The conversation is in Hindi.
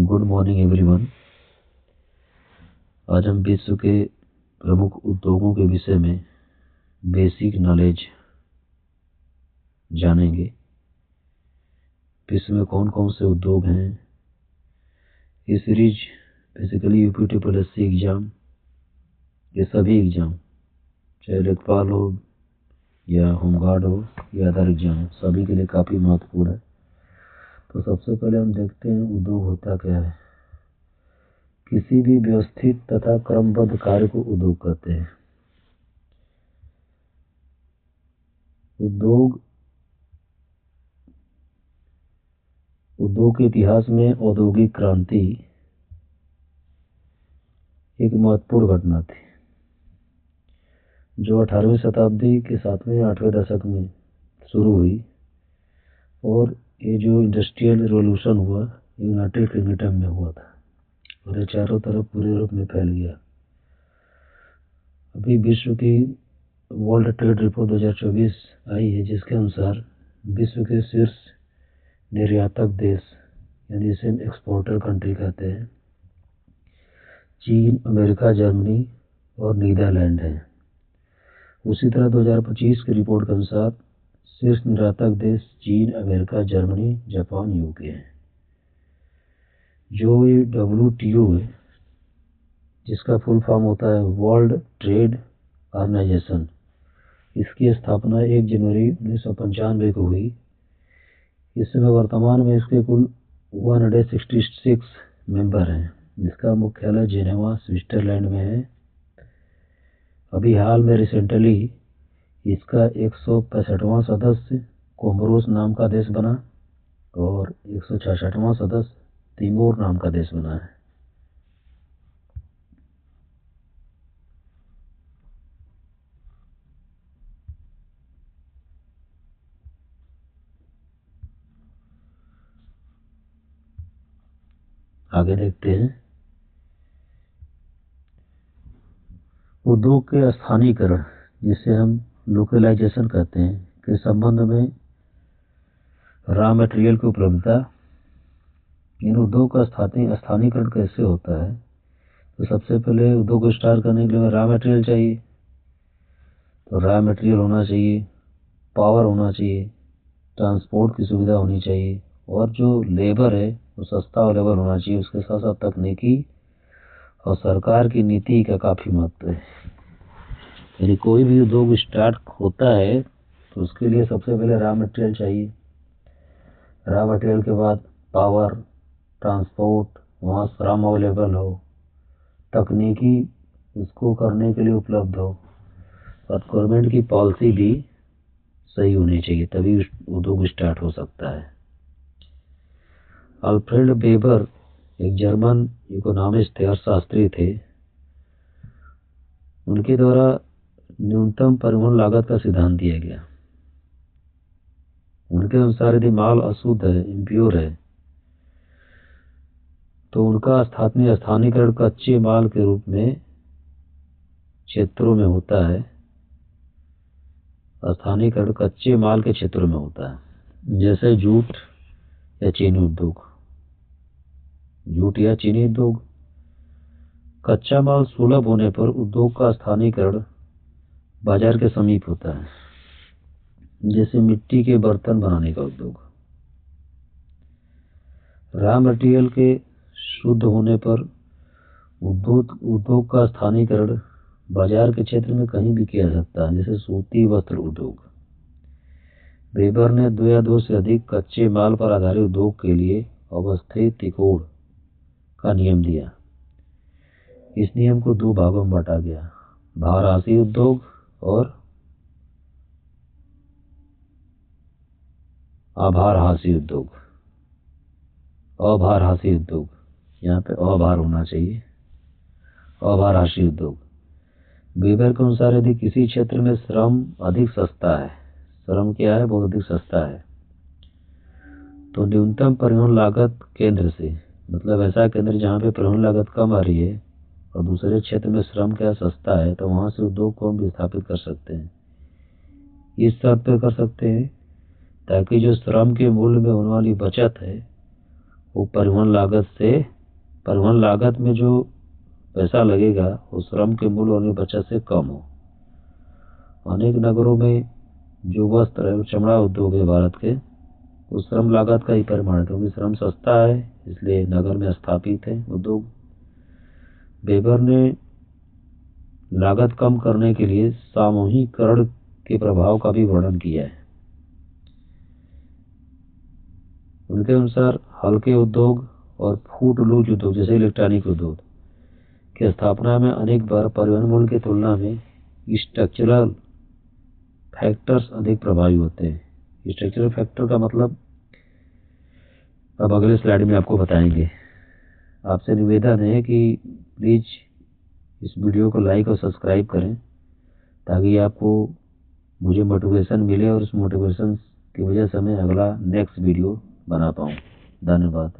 Good morning everyone. आज हम विश्व के प्रमुख उद्योगों के विषय में बेसिक नॉलेज जानेंगे। विश्व में कौन कौन से उद्योग हैं। ये सीरीज बेसिकली यूपीटीपीएससी एग्ज़ाम, ये सभी एग्ज़ाम चाहे लेखपाल हो या होमगार्ड हो या अदर एग्ज़ाम, सभी के लिए काफ़ी महत्वपूर्ण है। तो सबसे पहले हम देखते हैं उद्योग होता क्या है। किसी भी व्यवस्थित तथा क्रमबद्ध कार्य को उद्योग कहते हैं। उद्योग के इतिहास में औद्योगिक क्रांति एक महत्वपूर्ण घटना थी जो 18वीं शताब्दी के 7वें 8वें दशक में शुरू हुई, और ये जो इंडस्ट्रियल रिवॉल्यूशन हुआ यूनाइटेड किंगडम में हुआ था और ये चारों तरफ पूरे यूरोप में फैल गया। अभी विश्व की वर्ल्ड ट्रेड रिपोर्ट 2024 आई है, जिसके अनुसार विश्व के शीर्ष निर्यातक देश, यानी इसे हम एक्सपोर्टर कंट्री कहते हैं, चीन, अमेरिका, जर्मनी और नीदरलैंड है। उसी तरह 2025 की रिपोर्ट के अनुसार शीर्ष निर्यातक देश चीन, अमेरिका, जर्मनी, जापान, यूके है। जो ये WTO है, जिसका फुल फॉर्म होता है वर्ल्ड ट्रेड ऑर्गेनाइजेशन, इसकी स्थापना 1 जनवरी 1995 को हुई। इस समय वर्तमान में इसके कुल 166 मेंबर हैं, जिसका मुख्यालय जेनेवा, स्विट्जरलैंड में है। अभी हाल में रिसेंटली इसका 165वां सदस्य कोमोरोस नाम का देश बना और 166वां सदस्य तिमोर नाम का देश बना है। आगे देखते हैं उद्योग के स्थानीयकरण, जिसे हम लोकलाइजेशन कहते हैं, के संबंध में रॉ मटेरियल की उपलब्धता। इन उद्योग का स्थानीयकरण कैसे होता है? तो सबसे पहले उद्योग को स्टार्ट करने के लिए रॉ मटेरियल चाहिए। तो रॉ मटेरियल होना चाहिए, पावर होना चाहिए, ट्रांसपोर्ट की सुविधा होनी चाहिए, और जो लेबर है वो सस्ता अवेलेबल होना चाहिए। उसके साथ साथ तकनीकी और सरकार की नीति का काफ़ी महत्व है। यानी कोई भी उद्योग स्टार्ट होता है तो उसके लिए सबसे पहले रॉ मटेरियल चाहिए। रॉ मटेरियल के बाद पावर, ट्रांसपोर्ट, वहाँ श्रम अवेलेबल हो, तकनीकी उसको करने के लिए उपलब्ध हो, और गवर्नमेंट की पॉलिसी भी सही होनी चाहिए, तभी उद्योग स्टार्ट हो सकता है। अल्फ्रेड वेबर एक जर्मन इकोनॉमिस्ट थे, अर्थशास्त्री थे। उनके द्वारा न्यूनतम परिवहन लागत का सिद्धांत दिया गया। उनके अनुसार यदि माल अशुद्ध है, इम्प्योर है, तो उनका स्थानीयकरण कच्चे माल के रूप में क्षेत्रों में होता है। स्थानीयकरण कच्चे माल के क्षेत्रों में होता है, जैसे जूट या चीनी उद्योग। जूट या चीनी उद्योग, कच्चा माल सुलभ होने पर उद्योग का स्थानीयकरण बाजार के समीप होता है, जैसे मिट्टी के बर्तन बनाने का उद्योग। रॉ मटेरियल के शुद्ध होने पर उद्योग का स्थानीयकरण बाजार के क्षेत्र में कहीं भी किया जा सकता है, जैसे सूती वस्त्र उद्योग। वेबर ने 2 या 2 से अधिक कच्चे माल पर आधारित उद्योग के लिए अवस्थित त्रिकोण का नियम दिया। इस नियम को 2 भागों में बांटा गया, भारहासी उद्योग और अभारहासी उद्योग। अभारहासी उद्योग, यहाँ पे अभार होना चाहिए। अभारहासी उद्योग, वेबर के अनुसार यदि किसी क्षेत्र में श्रम अधिक सस्ता है, श्रम क्या है, बहुत अधिक सस्ता है, तो न्यूनतम परिवहन लागत केंद्र से, मतलब ऐसा केंद्र जहाँ पे परिवहन लागत कम आ रही है और दूसरे क्षेत्र में श्रम क्या सस्ता है, तो वहाँ से उद्योग को हम विस्थापित कर सकते हैं। इस शर्त पर कर सकते हैं ताकि जो श्रम के मूल्य में होने वाली बचत है वो परिवहन लागत से परिवहन लागत में जो पैसा लगेगा वो श्रम के मूल्य और बचत से कम हो। अनेक नगरों में जो वस्त्र एवं चमड़ा उद्योग है भारत के, उस श्रम लागत का ही परिमाण है, क्योंकि श्रम सस्ता है इसलिए नगर में स्थापित है उद्योग। वेबर ने लागत कम करने के लिए सामूहिकरण के प्रभाव का भी वर्णन किया है। उनके अनुसार हल्के उद्योग और फूट लूज उद्योग जैसे इलेक्ट्रॉनिक उद्योग की स्थापना में अनेक बार परिवहन मूल्य की तुलना में स्ट्रक्चरल फैक्टर्स अधिक प्रभावी होते हैं। स्ट्रक्चरल फैक्टर का मतलब अब अगले स्लाइड में आपको बताएंगे। आपसे निवेदन है कि प्लीज इस वीडियो को लाइक और सब्सक्राइब करें ताकि आपको मुझे मोटिवेशन मिले और उस मोटिवेशन की वजह से मैं अगला नेक्स्ट वीडियो बना पाऊँ। धन्यवाद।